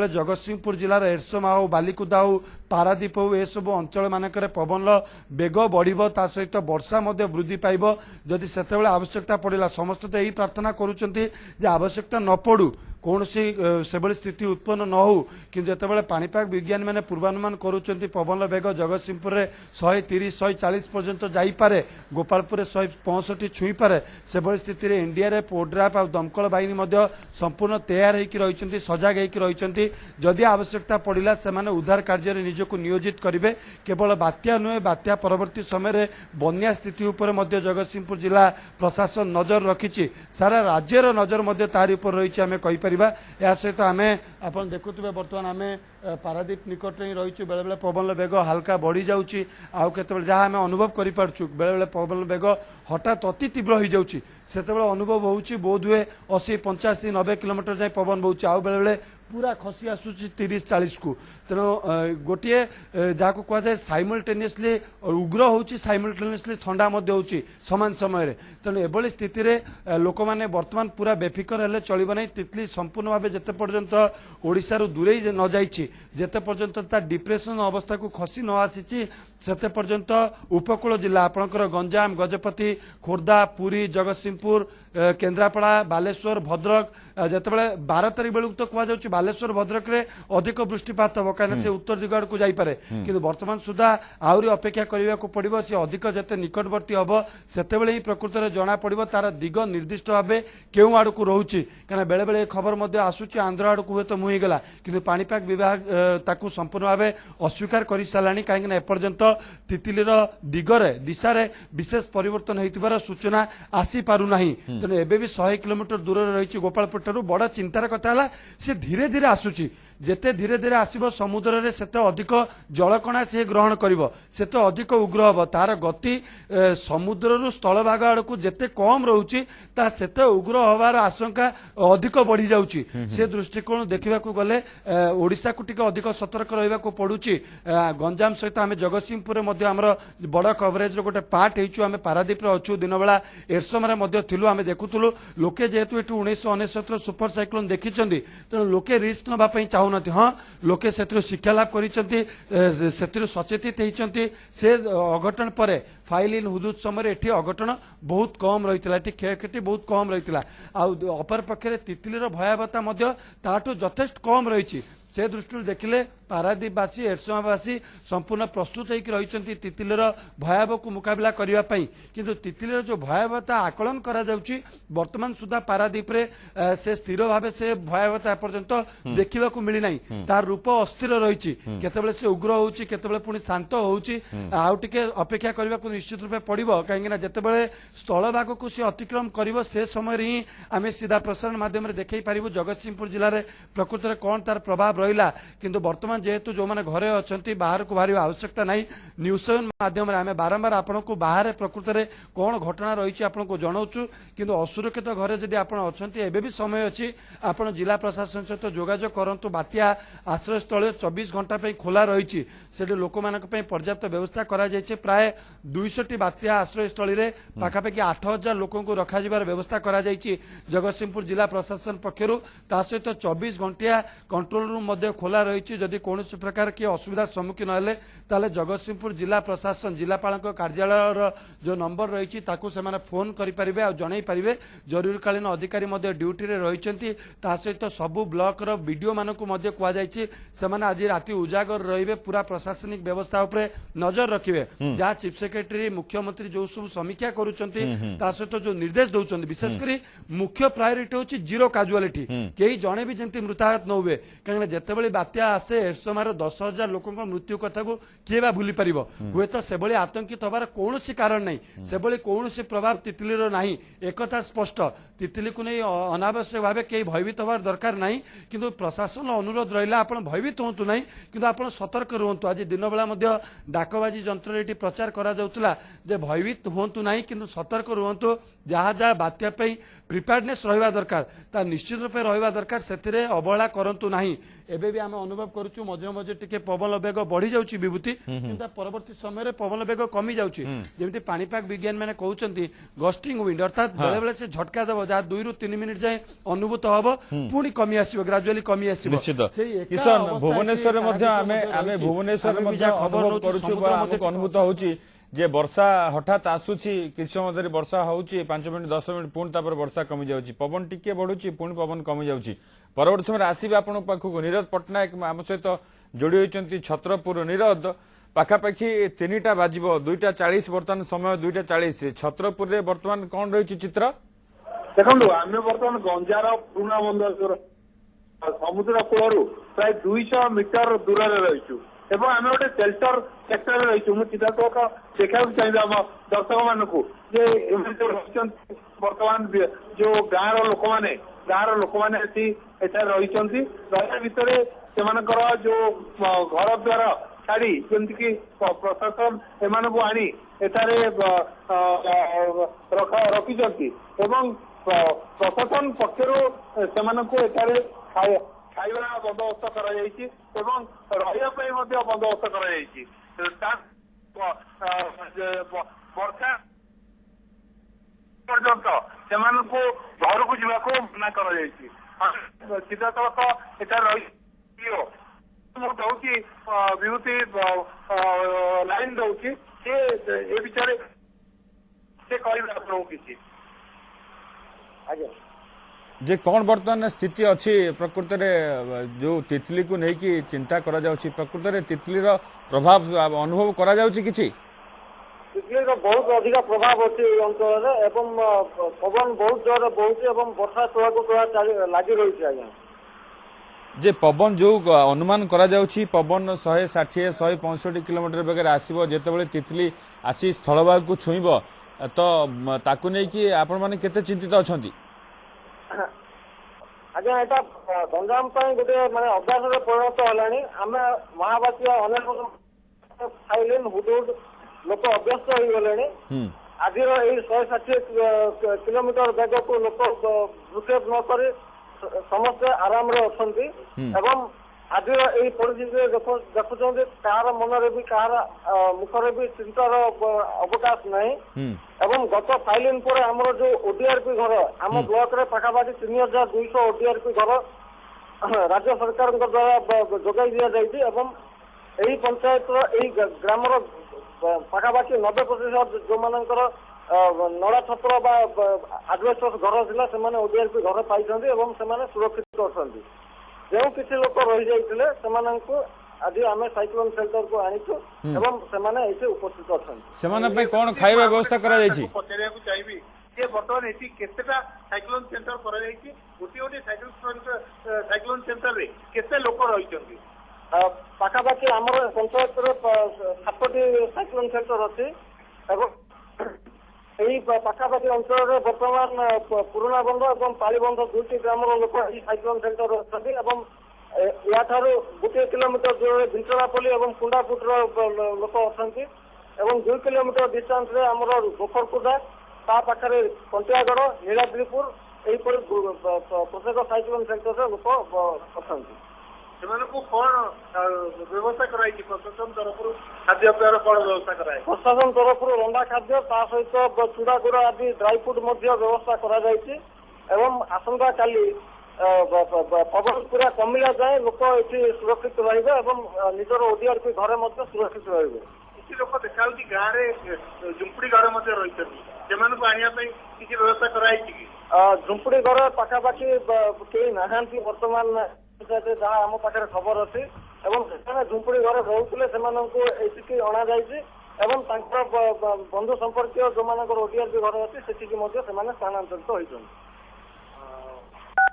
जगतसिंहपुर जिलार एरसमा हो बालिकुदा हो पारादीप हो यह सब अंचल मानक पवन बेग बढ़ सहित वर्षा वृद्धि पाइब जदि से आवश्यकता पड़ा समस्त तो यही प्रार्थना करुँच आवश्यकता न पड़ू कौन से स्थिति उत्पन्न न हो कि जितेबाला पाणीपाग विज्ञानी मैंने पूर्वानुमान करुँच पवन बेग जगतसिंहपुर में 130-140 पर्यंत जापे गोपालपुर 165 छुई पारे से स्थित एनडीआरएफ ओड्राफ और दमकल बाहिनी संपूर्ण तैयार होती सजग होती जदि आवश्यकता पड़ा से उद्धार कार्य निजक नियोजित करेंगे। केवल बात्या नुहे बात्या परवर्ती समय बन्या स्थिति उपर जगतसिंहपुर जिला प्रशासन नजर रखी सारा राज्यर नजर तारी उपर रही आम कहीपर। या सहित आम आप देखुवे बर्तमान आम पारादीप निकट ही रही बेले बेले पवन बेग हल्का बढ़ी जाऊँगी आउ केत जहाँ आम अनुभव करूँ बेले बेले पवन बेग हठात अति तीव्र हो जाऊँगी से अनुभव होची बोध हुए 80-85-90 किलोमीटर जाए पवन बहुची आउ बेले बेले पूरा खसी आसूची 30-40 को तेणु गोटे जहाँ को कहुए साइमल्टेनियसली उग्र होची साइमल्टेनियसली ठंडा होची समान समय तेणु एभली स्थिति रे लोक माने वर्तमान पूरा बेफिकर हेले चलिब नहीं। तितली संपूर्ण भाव जेते पर्यंत ओडिशा रु दूरे न जाइछि जेते पर्यंत ता डिप्रेशन अवस्था को खसी न आसीछि सेते पर्यंत उपकूल जिला आपणकर गंजाम गजपति खोर्धा पुरी जगतसिंहपुर केन्द्रापड़ा बालेश्वर भद्रक जितेबाला 12 तारिख बेलू तो कहुच्छी बालेश्वर भद्रक रे अधिक वृष्टिपात हम कहीं से उत्तर दिग आड़ को जापे कि वर्तमान सुधा आहरी अपेक्षा करने को पड़ो सी अधिक जिते निकटवर्ती हम से ही प्रकृत में जना पड़ो तार दिग निर्दिष्ट भाव केउ आड़ को रोचे कहीं बेले बेले खबर आसूची आंध्र आड़ को हुए तो मुहीगला कि पाणीपाग विभाग ताकू संपूर्ण भाव अस्वीकार कर सारा कहीं एपर्यंत तितलीर दिगरे दिशारे विशेष परिवर्तन होइतिबार सूचना आसी पारुना तेणु एबे भी 100 किलोमीटर दूर रही गोपालपुर ठारू बड़ चिंतार कथा है सी धीरे धीरे आसूची जेते धीरे धीरे आसीबो समुद्र रे सेते अधिक जलकणा से ग्रहण करिवो सेते अधिक उग्र हबो तार गति समुद्र रु स्थल भाग आड़ को जेते कम रहउची ता सेते उग्र हवार आशंका अधिक बढ़ी जाउची से दृष्टिकोण देखिबा को गले ओडिसा को टिके अधिक सतर्क रहिबा को पडुची। गंजाम सहित आमे जगतसिंहपुर रे मध्य हमर बड़ कवरेज रो गोटे पार्ट हेचु आमे पारादीप रे अछु दिन बेला एरसम रे मध्य थिलु आमे देखुतुलु लोके जेहेतु एटु 1969 सुपर साइक्लोन देखिचंदी तेणु लोके रिस्क नबा पई हाँ लोके से शिक्षा लाभ कर सचेतित होती से अघटन पर फाइल इन हुदूद समय एटी अघटन बहुत कम रही है क्षयक्षति बहुत कम रही है आपर पक्षे तितलीर भयावहता ताठू यथेष्ट कम रही से दृष्टि देखिले पारादीपवासी एरसमावासी संपूर्ण प्रस्तुत होकर रही तितलीर भयावह को मुकाबला करने किंतु तितलीर जो भयावहता आकलन करा जाउची वर्तमान सुधा पारादीप रे से स्थिर भाव से भयावहता पर्यंत देखा मिली ना तार रूप अस्थिर रही केतबेले से उग्र होउची केतबेले पुणी शांत होउची आउ टिके अपेक्षा करने को निश्चित रूप पड़ो कहीं जितेबाला स्थल भाग को सी अतिक्रम कर से समय ही आम सीधा प्रसारण माध्यम देखई पारू जगतसिंहपुर जिले में प्रकृत में कौन तार प्रभाव रहा किंतु वर्तमान जेहेतु जो मैंने घरे अच्छा बाहर को बाहर आवश्यकता नहीं न्यूज 7 माध्यम आम बारंबार आपन को बाहर प्रकृत में कौन घटना रही आपन को जनाऊँ किंतु असुरक्षित घरे जदि आप अच्छा एबे भी समय अच्छी आपन जिला प्रशासन सहित जोगाजोग करंतु बात्या आश्रय स्थल 24 घंटा खोला रही से लोक मान पर्याप्त व्यवस्था करा प्राय 200 बात्या आश्रय स्थल में पाखापाखि 8000 लोक रखा व्यवस्था करा जगतसिंहपुर जिला प्रशासन पक्षर सहित 24 घंटिया कंट्रोल रूम खोला रही जदि कौन प्रकार किए असुविधार सम्मुखीन हेले ताले जगतसिंहपुर जिला प्रशासन जिलापाल कार्यालय जो नंबर रही फोन करें और जन पारे जरूरीकालीन अधिकारी ड्यूटी रे रही सहित सबू ब्लॉक वीडियो मानक आज राति उजागर रे पूरा प्रशासनिक व्यवस्था उपरे नजर रखिए जहाँ चीफ सेक्रेटरी सेक्रेटरी मुख्यमंत्री जो सब समीक्षा करुचंती ता सहित जो निर्देश दौरान विशेषकर मुख्य प्रायोरिटी होची जीरो काजुआलिटी कई जड़े भी जमी मृताहत न हुए कहीं जितेबाला बात्या आसे ए समय 10,000 लोक मृत्यु कथा को किए बा भूली पार हुए तो से आतंकित हबार कौन कारण नहीं से कौन प्रभाव तितलीर नहीं एक स्पष्ट तितली को नहीं अनावश्यक भाव कई भयभीत हबार दरकार नहीं किंतु प्रशासन अनुरोध रहा आप भयभीत हूँ ना किंतु आप सतर्क रुहतु आज दिन बेला डाकबाजी जंत्र ये प्रचार करा जे भयभीत हूँ ना किंतु सतर्क रुहतु जहाँ जहाँ बात्या प्रिपेयर्डनेस रहा दरकार ता निश्चित रूप रहा दरकार से अवहेला करंतु नहीं एबे भी आम अनुभव करुचु मझे मझे टिके पवन वेग बढ़ी जाउची विभूति किंतु परवर्ती समय पवन वेग कमी जाउची जेमति पाणीपाग विज्ञान माने कहउचंती गस्टिंग विंड अर्थात बेले बेले से झटका देबो जा 2 ରୁ 3 मिनिट जाए अनुभूत हबो पुणी कमी आसीबो ग्रेजुअली कमी आसीबो किशन भुवनेश्वर मध्ये आमे भुवनेश्वर मध्ये खबर करूछु बा हमको अनुभूत होउची जे वर्षा हठात आसुची किछ समय धरि वर्षा होउची 5 मिनिट 10 मिनिट पुणी तापर वर्षा कमी जाउची पवन टिके बढ़ुची पुणी पवन कमी जाउची परवर्ती समय आसीबे आपण पाखु नीरज पटनायक आम सहित जोड़ी होइचंती छत्रपुर नीरज पाखापाखि 3टा बाजिबो 2:40 वर्तमान समय 2:40 छत्रपुर रे वर्तमान कोन रहिची चित्र देखो आम बर्तमान गंजार पुराणा बंदर समुद्र कूलू प्राय 200 मीटर दूर रही एवं आम गोटे सेल्टर सेक्टर रही मुझे सीधासख देखा चाहिए आम दर्शक मानक बर्तमान जो गाँव लोक मैंने गाँव लोक मैंने रही रहा भितर से जो घर द्वार छाड़ी जमीक प्रशासन एम आनी रखी प्रशासन पक्षर खाଇବା बंदोबस्त रही बंदोबस्त वर्षा पर्यंत से घर को जावाक मना कर सीधा सड़क रही विभूति लाइन दौची ए विषय से कह किसी आज्ञा जे कौन वर्तमान स्थिति अच्छी प्रकृत में जो तितली को लेकिन चिंता करा जाउछि प्रकृत में तितलीर प्रभाव अनुभव करा जाउछि किछि तितलीर बहुत अधिक प्रभाव अच्छी अंचल एवं पवन बहुत जोर बहुत एवं वर्षा थोड़ा लगी रही है आज्ञा जे पवन जो अनुमान करा जाउछि पवन 160 165 किलोमीटर बेगर आसीबो जेतेबेले तितली आसी स्थलभाग को छुईबो तो ताकू नै कि आपण माने केते चिंतित अछंती आज्ञा एटा गंजाम गोटे माने अभ्यास परिणत है आम महावासी अनेक फाइलिन हुदुद लोक अभ्यस्त हो गले आज 160 किलोमीटर वेग को लोक भूक्षेप न कर समस्ते आराम अच्छी एवं आज परिस्थिति देखुं कहार मनरे भी कहार मुखरे भी चिंतार अवकाश नहीं एवं गत फाइलिन पर आमर जो ओडीआरपी घर आम ब्लॉक रे पाखापाखि 3200 ओडीआरपी घर राज्य सरकार द्वारा जोगाई दि जाइए एवं यही पंचायत ग्रामर पाखापाखि 90% जो मानकर नड़ा छपर आजबेस्टस घर थिला से ओडीआरपी घर पाई सुरक्षित अच्छा जो किसी लोक रही जाते आज आम साइक्लोन सेंटर को आनीचु एवं से उपस्थित अच्छा कौन खाଇବା व्यवस्था करा जायछि पचारिया को चाहिए जे बर्तमान एटी केतेटा साइक्लोन सेंटर करा जायछि गोटे गोटे साइक्लोन सेंटर रे केते लोक रहिचंती पाखापाखि आमर पंचायत रे 7टी साइक्लोन सेंटर अच्छी यही पाखापाखि अंचल में बर्तमान पुराणा बंध और पालीबंध 2टी ग्रामर लोक साइक्लोन सेंटर अच्छा या गोटे किलोमीटर दूर भिंचरापल्ली और कुंडापुटर लोक अच्छा 2 किलोमीटर डिस्टेंस रे आमर गोखरकुदा ता पाखे कंटियागढ़ नीलाद्रिपुर यहीपर प्रत्येक साइक्लोन सेंटर लोक अच्छा व्यवस्था कराई प्रशासन तरफ खाद्य पेयर कौन व्यवस्था कराई प्रशासन तरफ रंधा खाद्य सहित चूड़ा गुड़ आदि ड्राई फ्रुट व्यवस्था करा आसंता काली पवन पूरा कमिला जाए लोक ये सुरक्षित रहा निजर ओडीआरपी घर सुरक्षित रही किसी लोक देखा गाँव में झुंपड़ी घर रही किसी व्यवस्था कराई झुंपड़ी घर पाखापाखि कई नहांती वर्तमान जहाँ आम पाखे खबर अच्छी झुंपड़ी घर रोते से अणा ଏବଂ ତାଙ୍କର ବନ୍ଧୁ ସମ୍ପର୍କୀୟ ଯୋଉମାନଙ୍କର ଓଡିଆର ଘର ଅଛି ସେଠିକି ମଧ୍ୟ ସେମାନେ ସ୍ଥାନାନ୍ତରିତ ହୋଇଛନ୍ତି।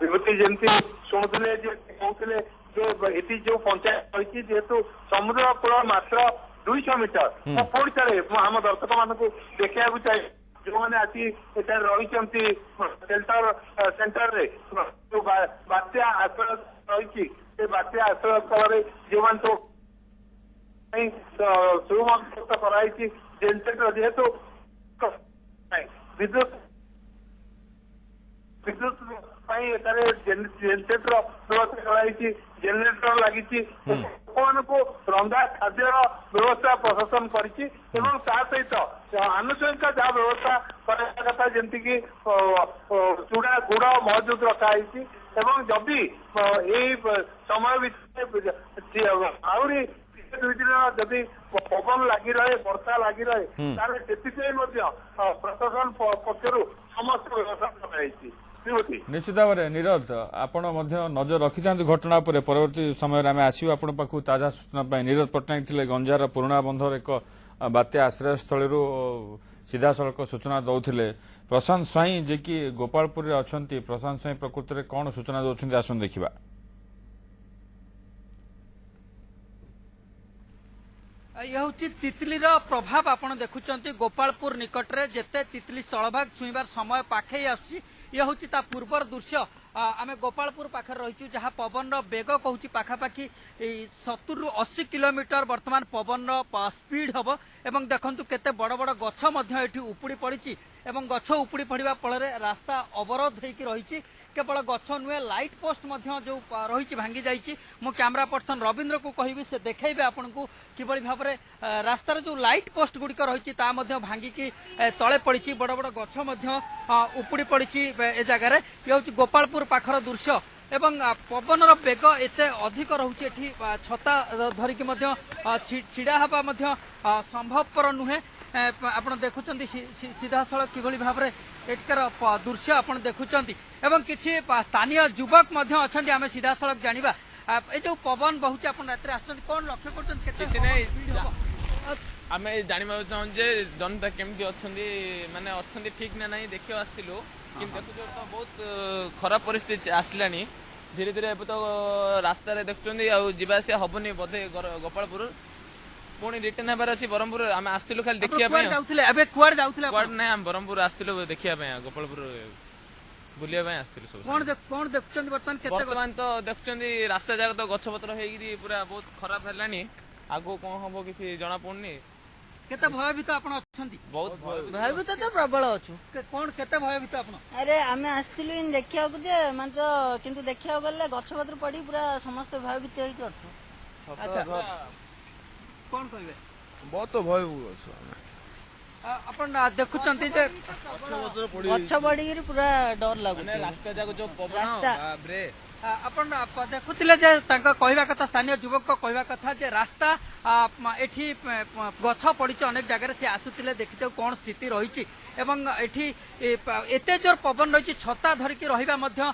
ବିଭୂତି ଯେମିତି ଶୁଣୁଥିଲେ ଯେ କହୁଥିଲେ ଯେ ଏଠି ଯୋଉ ପଞ୍ଚାୟତ ରହିଛି ଯେହେତୁ ସମୁଦ୍ର କୂଳ ମାତ୍ର 200 ମିଟର ମୁଁ ପୁଣି ଥରେ ଆମ ଦର୍ଶକ ମାନଙ୍କୁ ଦେଖିବାକୁ ଚାହେଁ ଯୋଉମାନେ ଆସି ଏଠାରେ ରହିଛନ୍ତି ସେଲ୍ଟର ସେଣ୍ଟରରେ ଯୋଉ ବାତ୍ୟା ଆଶ୍ରୟ ରହିଛି ସେ ବାତ୍ୟା ଆଶ୍ରୟ ସ୍ଥଳରେ ଯୋଉମାନେ ସବୁ ସୁବ୍ୟବସ୍ଥା କରାଯାଇଛି ଜେନେରେଟର ଯେହେତୁ ବିଦ୍ୟୁତ ପାଇଁ ଏଠାରେ ଜେନେରେଟର ବ୍ୟବସ୍ଥା କରାଯାଇଛି ଜେନେରେଟର ଲାଗିଛି ଲୋକମାନଙ୍କୁ ରନ୍ଧା ଖାଦ୍ୟର ବ୍ୟବସ୍ଥା ପ୍ରଶାସନ କରିଛି ଏବଂ ତା ସହିତ ଆନୁଷଙ୍ଗିକ ଯାହା ବ୍ୟବସ୍ଥା କରିବା କଥା ଯେମିତିକି ଚୁଡା ଗୁଡ ମହଜୁଦ ରଖାଯାଇଛି ଏବଂ ଯଦି ଏଇ ସମୟ ଭିତରେ ଆହୁରି 2 ଦିନ ଯଦି ପବନ ଲାଗି ରହେ ବର୍ଷା ଲାଗି ରହେ ତାହେଲେ ସେଥିପାଇଁ ମଧ୍ୟ ପ୍ରଶାସନ ପକ୍ଷରୁ ସମସ୍ତ ବ୍ୟବସ୍ଥା କରାଯାଇଛି। ନିଶ୍ଚିତ ଭାବରେ ନିରଜ ଆପଣ ମଧ୍ୟ ନଜର ରଖିଥାନ୍ତୁ ଘଟଣା ଉପରେ ପରବର୍ତ୍ତୀ ସମୟରେ ଆମେ ଆସିବୁ ଆପଣଙ୍କ ପାଖକୁ ତାଜା ସୂଚନା ପାଇଁ। ନିରଜ ପଟ୍ଟନାୟକ ଥିଲେ ଗଞ୍ଜାର ପୁରୁଣା ବନ୍ଧର ଏକ ବାତ୍ୟା ଆଶ୍ରୟସ୍ଥଳୀରୁ ସିଧାସଳଖ ସୂଚନା ଦେଉଥିଲେ। ପ୍ରଶାନ୍ତ ସ୍ୱାଇଁ ଯିଏକି ଗୋପାଳପୁରରେ ଅଛନ୍ତି, ପ୍ରଶାନ୍ତ ସ୍ୱାଇଁ ପ୍ରକୃତରେ କଣ ସୂଚନା ଦେଉଛନ୍ତି ଆସନ୍ତୁ ଦେଖିବା। यह हूँ तितलीर प्रभाव आपण देखुंत गोपालपुर निकटरे जेते तितली स्थलभाग छुईबार समय पाखे आसुची यह हूँ ता पूर्वर दृश्य आम गोपालपुर पाखे रही जहाँ पवन बेग कहूँ पाखापाखि 70 ରୁ 80 किलोमीटर वर्तमान पवन स्पीड हम एवं देखु केते बड़ बड़ गछ उपुड़ी पड़ी एवं गछ उपुड़ी पड़ा फल रास्ता अवरोध होकर रही केवल गछ नुहे लाइट पोस्ट जो रही भांगी जाइए मो कैमरा पर्सन रवींद्र को कहि से देखेबे आपन को किबळी भाव में रास्तार जो लाइट पोस्ट गुड़िक रही भांगिकी तले पड़ी बड़ बड़ गछ उपुड़ी पड़ी ए जगार ये हूँ गोपालपुर पाखर दृश्य एवं पवन बेग एते अधिक रोचे छता धरिकी छिड़ा हवा संभवपर नुहे आप देखुं सीधा सड़क किभली भाव में एठकार दृश्य आप देखुं एवं किसी स्थानीय युवक अच्छा आम सीधा सड़क जाना ये जो पवन बहुत आप रात कौन लक्ष्य कर आम जानवा चाहूँ जनता केमती अच्छा माने अच्छा ठीक ना नहीं देखिए आसलु कि देखु तो बहुत खराब परिस्थिति आसला धीरे धीरे तो रास्तार देखुं जावासिया हेनी बोधे गोपालपुर पुणी रिटर्न होबार अच्छी ब्रह्मपुर आम आसलु खाली देखिए ना आम ब्रह्मपुर आसलु देखिए गोपालपुर बुलिया कौन बर्तमान तो देखुं रास्ता जाक तो गछपत्र पूरा बहुत खराब है आगो कौन हम किसी जना पड़नी केते भयभीत आपण अछंती बहुत भयभीत तो प्रबल अच्छु कौन केते भयभीत आपण अरे आमे आस्तिलु इन देखिया को जे मान तो किंतु देखिया गले गछपत्र पड़ी पूरा समस्त भयभीत होई करछु। अच्छा कौन कहबे बहुत तो भय अछि आपण देखुचंती जे गछ पड़ी पूरा डर लागु रास्ता जाक जो पवन रास्ता ब्रे आपण देखुतिले जे तांका कहवा कथा स्थानीय युवक को कहवा कथा जे रास्ता एठी गछ पड़ी अनेक जगह से आसुतिले देखिते कौन स्थिति रही एवं एठी एते जोर पवन रही छता धरिकी रहिबा मध्य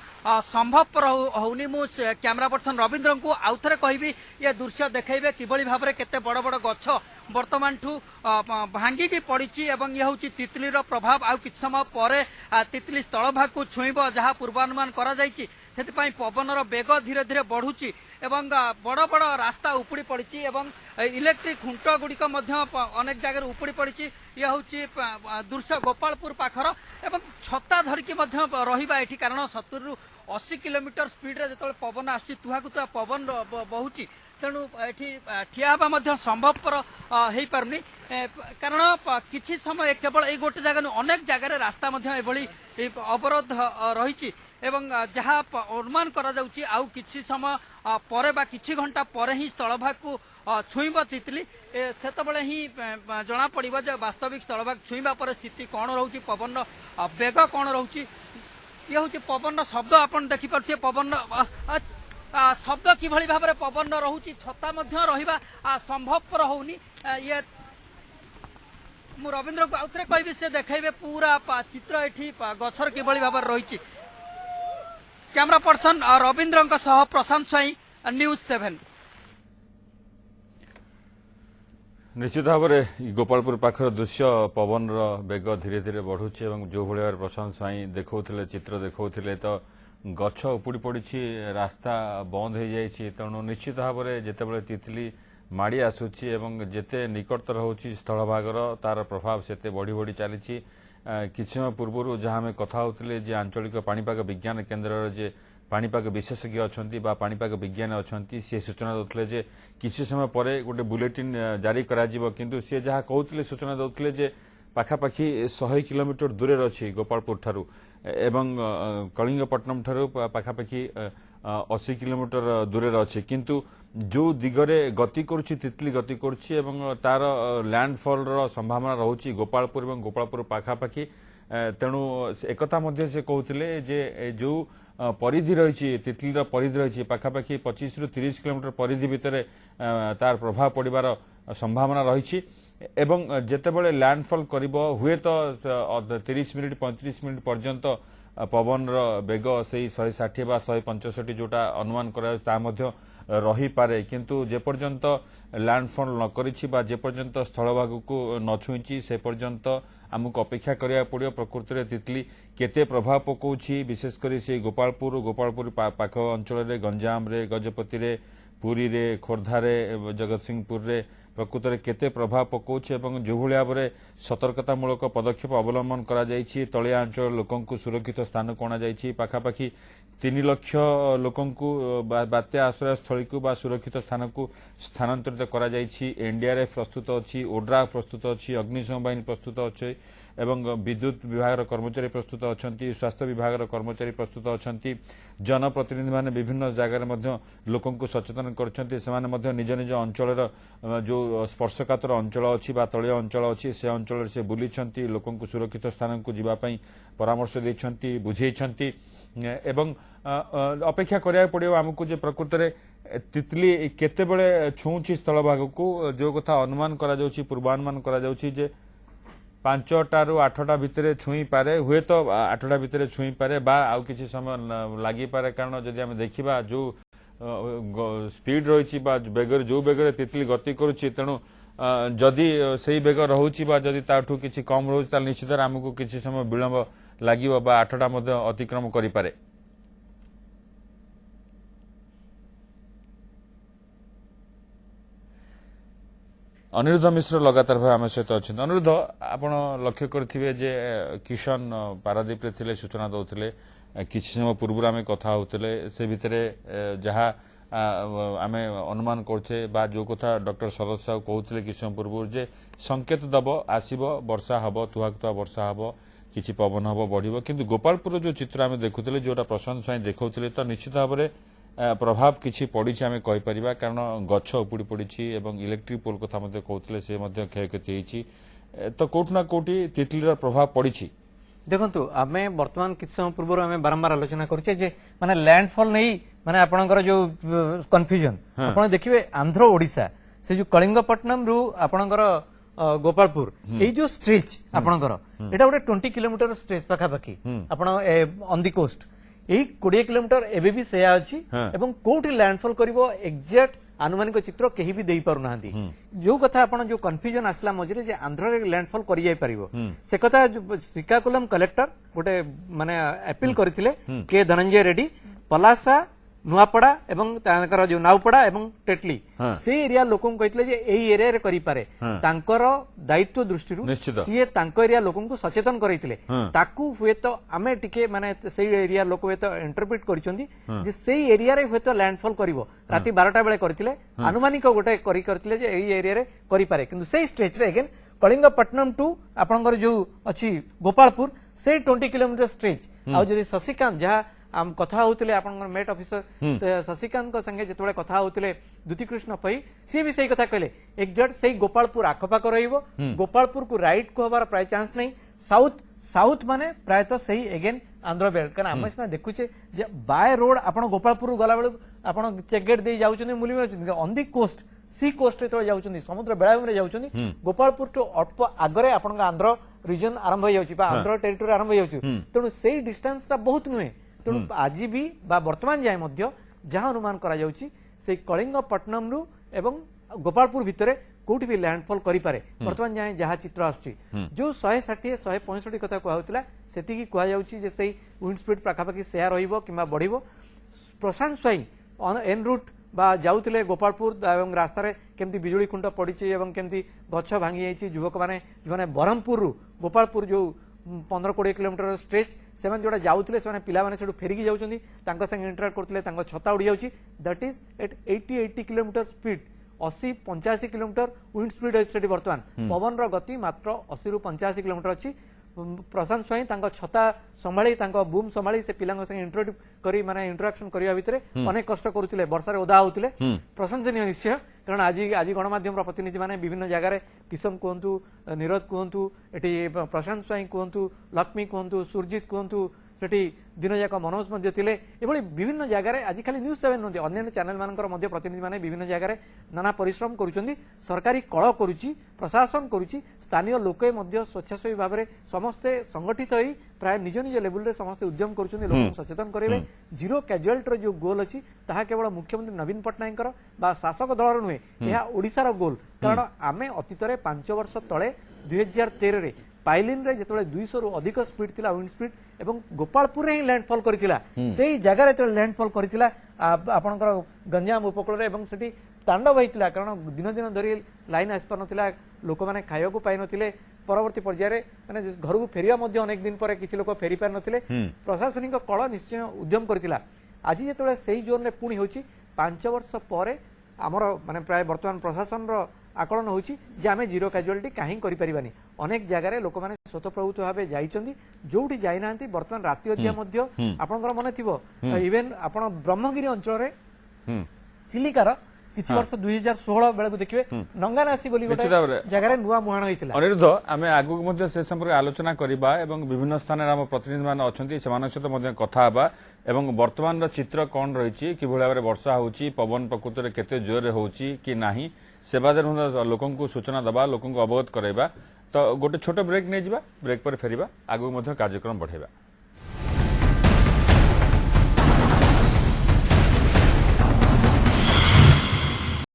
संभवपर होउनी मु कैमरा पर्सन रवींद्र को आउ थरे कहबी ये दृश्य देखैबे किभली भाव में केते बड़ बड़ गछ वर्तमान ठू भांगिकी पड़ी एवं यह हूँ तितलीर प्रभाव आउ किछ समय पर तितली स्थलभाग को छुईब जहाँ पूर्वानुमान करा जायछि सेतिपाई पवनर बेग धीरे धीरे बढ़ुची एवं बड़ बड़ रास्ता उपुड़ी पड़ी एवं इलेक्ट्रिक खुंट गुड़िक अनेक जगह उपुड़ी पड़ी यह हूँ दृश्य गोपालपुर पाखर एवं छता धरिकी रहिबा एठी कारण 70 ରୁ 80 किलोमीटर स्पीड रे जतले पवन आसुची तुहाकु तुहा पवन बहुची तेणु एठी ठिया हवा संभवपर हो पारुनी कारण किछि समय केवल ये गोटे जगह अनेक जगह रास्ता अवरोध रही एवं जहाँ अनुमान करा जाउची आउ किछि समय परे बा किछि घंटा परे ही स्थलभाग को छुईब तितली सेतबेले ही जना पड़िबो जे वास्तविक स्थलभाग छुईबा पर स्थिति कौन रोची पवन बेग कौन रोची ये हूँ पवन शब्द आपन देखि पारथिए पवन शब्द किभली भाव में पवन रोची छता रहिबा संभवपर होउनी ये मु रवींद्र को आउथरे कहबी से देखेबे पूरा चित्र एठी गछर किभली भाव में रही कैमरा पर्सन रवींद्र सह प्रशांत स्वाई न्यूज 7। निश्चित भाव में गोपालपुर पाखर दृश्य पवन बेग धीरे धीरे बढ़ुची जो भाई प्रशांत स्वाई देखते चित्र देखते तो गछ उपुड़ी पड़ी रास्ता बंद हो जाए तेणु निश्चित भाव में जितेबाला तितली माड़ी आसूची जिते निकटतर होची स्थल भागर तार प्रभाव से बढ़ी बढ़ी चली कि समय पूर्व जहाँ आम कथा होते जे आंचलिक पाणीपाग विज्ञान केन्द्र जे पाणीपाग विशेषज्ञ अच्छा पाणीपाग विज्ञान अच्छा सी सूचना देते जे किसी समय पर गोटे बुलेटिन जारी किंतु सी जहाँ कहते सूचना देते जे पाखापाखि 100 किलोमीटर दूर अच्छी गोपालपुर ठारू एवं कलिंगपट्टनम ठारू पाखापाखि 80 किलोमीटर दूर अच्छी किंतु जो दिगरे गति करुच्ची तितली गति करुच्ची एवं तार लैंडफॉल संभावना रोचे गोपालपुर और गोपालपुर पाखापाखि तेणु एकता मध्य से कहते जे जो परिधि रही तितलीर परिधि रही पाखापाखि 25 ରୁ 30 किलोमीटर परिधि भितर तार प्रभाव पड़ार संभावना रही एवं जेतेबेले लैंडफॉल करिबो हुए तो 30 मिनिट 35 मिनिट पर्यंत पवन बेग से 160 बा 165 जोटा अनुमान करा रही पारे किंतु जे पर्यंत लैंडफॉल न करिछि बा जे पर्यंत स्थल भाग को न छुईछि से पर्यंत आमको अपेक्षा करिया पड़ियो प्रकृति रे तितली केते प्रभाव पकोछि विशेषकर से गोपालपुर पाख अंचल रे गंजाम रे गजपति रे पुरी रे खोर्धा रे जगतसिंहपुर रे प्रकृत में केते प्रभाव पकाउछि एवं जो भाव में सतर्कतामूलक पदक्षेप अवलंबन करा जायछि तलिया अंचल लोकंकु सुरक्षित स्थान को अणा जायछि पाखापाखि 3 लाख लोकंकु बात्या आश्रय स्थली को बा सुरक्षित स्थान को स्थानांतरित करा जायछि एनडीआरएफ प्रस्तुत अछि ओड्राफ प्रस्तुत अछि अग्निशम बाहिनी प्रस्तुत अछि एवं विद्युत विभाग कर्मचारी प्रस्तुत अच्छा स्वास्थ्य विभाग कर्मचारी प्रस्तुत अच्छा जनप्रतिनिधि मैंने विभिन्न जगह लोक सचेतन कर निज निज अंचल जो स्पर्शकातर अंचल अच्छी तलिया अंचल अच्छी से अंचल से बुली लोक सुरक्षित स्थान को जीवाई परामर्श देते बुझे एवं अपेक्षा करा पड़ो आमको जे प्रकृत में तितली केतेबेले छुँची स्थल भाग को जो कथा अनुमान करा जाउछि पूर्वानुमान करा जाउछि जे 5टा ରୁ 8टा भितर छुई पारे हुए तो 8टा भितर छुई पारे बा आउ किछि समय लागि पारे कारण जदि हम देखिबा जो स्पीड रही बेगर जो बेगर तितली गति करुच्ची तेणु जदि से बेग रोचे जदि ताठू किछि कम रोचे निश्चित आमको किछि समय विलंब लागिबो बा 8टा मध्ये अतिक्रम करि पारे। अनिरुद्ध मिश्र लगातार भाव आम सहित अच्छा अनिरुद्ध आपण लक्ष्य करेंगे जे किशन पारादीप रे सूचना दौले किसी समय पूर्व आम कथा होते से भितर जहाँ आम अनुमान करछे बा जो कथा डॉक्टर शरद साहू कहते किसी समय पूर्व जे संकेत दब आसब वर्षा हम तुहाकुआ वर्षा हम किसी पवन हम बढ़ किंतु गोपालपुर जो चित्र आम देखुले जोटा प्रशांत स्वाई देखते तो निश्चित भाव में प्रभाव किछि पड़ी आम कहीपर कारण गछ उपुड़ी पड़ी इलेक्ट्रिक पोल कथा कहते से क्षयक्षति होती तो कौट ना कौटी तितलीर प्रभाव पड़ी। देखु आम बर्तमान किसी समय पूर्व आम बारंबार आलोचना करुचे जे माने लैंडफॉल नहीं माने आपणकर जो कन्फ्यूजन आप देखिए आंध्र ओडिशा से जो कलिंगपट्टनम रु आपणकर गोपालपुर ये जो स्ट्रेच आपणकर एटा गोटे 20 किलोमीटर स्ट्रेच पाखापाखि आपण ऑन दी कोस्ट यही 20 किलोमीटर एबे भी सेया अछि एवं कोठी लैंडफॉल करिवो एग्जैक्ट आनुमानिक चित्र केही भी देई पारु नाहंती जो कथा आपण जो कन्फ्यूजन आसला मझिरे जे आंध्र रे लैंडफॉल करि जाय परिवो से कथा श्रीकाकुलम कलेक्टर गोटे माने अपील करथिले के धनंजय रेड्डी पलासा नुआपड़ा एवं तांकर जो नाउपड़ा एवं टेटली से एरिया लोकन कहथिले जे एई एरिया रे करि पारे तांकर दायित्व दृष्टि सीए तांको एरिया लोकन को सचेतन करैथिले ताकू हुए तो आमे टिके माने सेई एरिया लोक हुए तो इंटरप्रेट करिसंती जे सेई एरिया रे हुए तो लैंडफॉल करिवो राती 12टा बेले करथिले अनुमानिक गोटे करथिले जे एई एरिया रे करि पारे किंतु सेई स्ट्रेच रे अगेन कलिंगपट्टनम टू आपनकर जो अछि गोपालपुर से 20 किलोमीटर स्ट्रेच आ जदि शशिकांत जहा आम कथा होते आप मेट ऑफिसर शशिकांत संगे जिते कथा होते द्युतिकृष्ण पई सी भी सही कथा कहले एक्जाक्ट सही गोपालपुर आखपाख रहिबो गोपालपुर को राइट को हबार प्राय चांस नहीं साउथ माने प्रायतः सही एगेन आंध्र बेल्ट कारण आम सीना देखुचे जे बाय रोड आप गोपालपुर गला बेलू आप चेक गेट दे जाउछन मुली on the coast sea coast रे जाउछन समुद्र बेलाभूमि जाउछन गोपालपुर टू अल्प आगरे आपण आंध्र रीजन आरंभ हो जाउछि बा आंध्र टेरिटोरी आरंभ हो जाउछि तेणु सेही डिस्टेंस ता बहुत नुहे तेणु आज भी वर्तमान जाए मध्य जहाँ अनुमान करा जाउछि से कलिंगपट्टनम रु एवं गोपालपुर भितरे कोठी भी लैंडफॉल करि पारे वर्तमान जाए जहाँ चित्र आसुची जो 160 165 कथा कहउतला सेति की कहा जाउची जे सही विंड स्पीड पाखापाखि शेयर रहिबो किंबा बढ़िबो प्रशांत स्वयं एन रूट बा जाउतिले गोपालपुर एवं रास्ता रे केमती बिजुली खुंट पड़ीची एवं केमती गछ भांगी जाइची युवक माने ब्रह्मपुर रु गोपालपुर जो 15-20 किलोमीटर स्ट्रेच से जोड़ा जाउतिले से पिला माने सेठु फेरिकी जाउचंदी तांको संग इंटरैक्ट करथिले तांको छता उड़ी जाउची that is at 80 kilometre speed 80-85 kilometre wind speed अछि वर्तमान पवन रो गति मात्र 80 रु 85 किलोमीटर अछि प्रशांत स्वयं तांको छता संभाली तांको बूम संभाली से पिलांग संगे इंटरैक्ट करी माने इंटरैक्शन करिया भितरे अनेक कष्ट करूतिले वर्षा रे ओदा होतिले प्रशंसनीय निश्चय कारण आज गणमाध्यम प्रतिनिधि माने विभिन्न जगह रे किशम कहतु नीरज कहतु एटी प्रशांत स्वयं कहतु लक्ष्मी कहतु सुरजित कहतु सेठी दिन जाक मनोज मध्य थिले एभली विभिन्न जगह रे आज खाली न्यूज 7 नथि अन्य चैनल मानकर मध्य प्रतिनिधि माने विभिन्न जगह रे नाना परिश्रम करूचंदी सरकारी कळ करूची प्रशासन करूची स्थानीय लोके मध्य स्वच्छासेवी भाव में समस्ते संगठित होई प्राय निज निज लेवल रे समस्ते उद्यम करूचंदी लोक सचेतन करेबे जीरो कैजुअलिटी रो जो गोल अछि ताहा केवल मुख्यमंत्री नवीन पटनायक बा शासक दल नुहे यह ओडिसा रो गोल कारण आमे अतीत रे 5 वर्ष तळे 2013 रे पाइलिन रे जेतबे 200 रु अधिक स्पीड थिला विंड स्पीड एवं गोपालपुर रे ही लैंडफॉल करथिला सेही जगह रे जेतबे लैंडफॉल करथिला आपनकर गंजाम उपकूल रे एवं सेठी तांडव होइतिला कारण दिन दिन धरी लाइन आस पर नथिला लोक माने खाइयो को पाइ नथिले परवर्ती पर्याय रे माने घर को फेरिया मध्ये अनेक दिन पर किछि लोक फेरी पार नथिले प्रशासनिक कळ निश्चय उद्यम करथिला आज जेतबे सेही जोन रे पुणी होछि 5 वर्ष परे आमर माने प्राय वर्तमान प्रशासन रो आकलन होछि जे आमे जीरो कैजुअलिटी काहे करि परिबानी अनेक जगह रे लोक माने स्वतःप्रभुत्व भाबे जाइचंदी जोठी जाई नांती वर्तमान राति अध्या मध्ये आपनकर मने थिबो इवन आपण ब्रह्मगिरी अंचल रे चिलिकार किछि वर्ष 2016 बेले को देखिबे नंगानासी बोली गोटे जगह रे नुवा मुहाण होइतिला अनिरुद्ध आमे आगु मध्ये से संपर्क आलोचना करिबा एवं विभिन्न स्थान रे हम प्रतिनिधि मान अछंती सेमान सहित मध्ये कथा हबा एवं वर्तमान रो चित्र कोन रहिछि कि भोला भाबे वर्षा होउछि पवन प्रकृति रे केते जोर रे होउछि कि नाही सेवादर लोकन को सूचना दबा लोकन को अवगत कराइबा तो गोटे छोट ब्रेक नै जिबा ब्रेक पर फेरिबा आगु मध्ये कार्यक्रम बढ़ाइबा।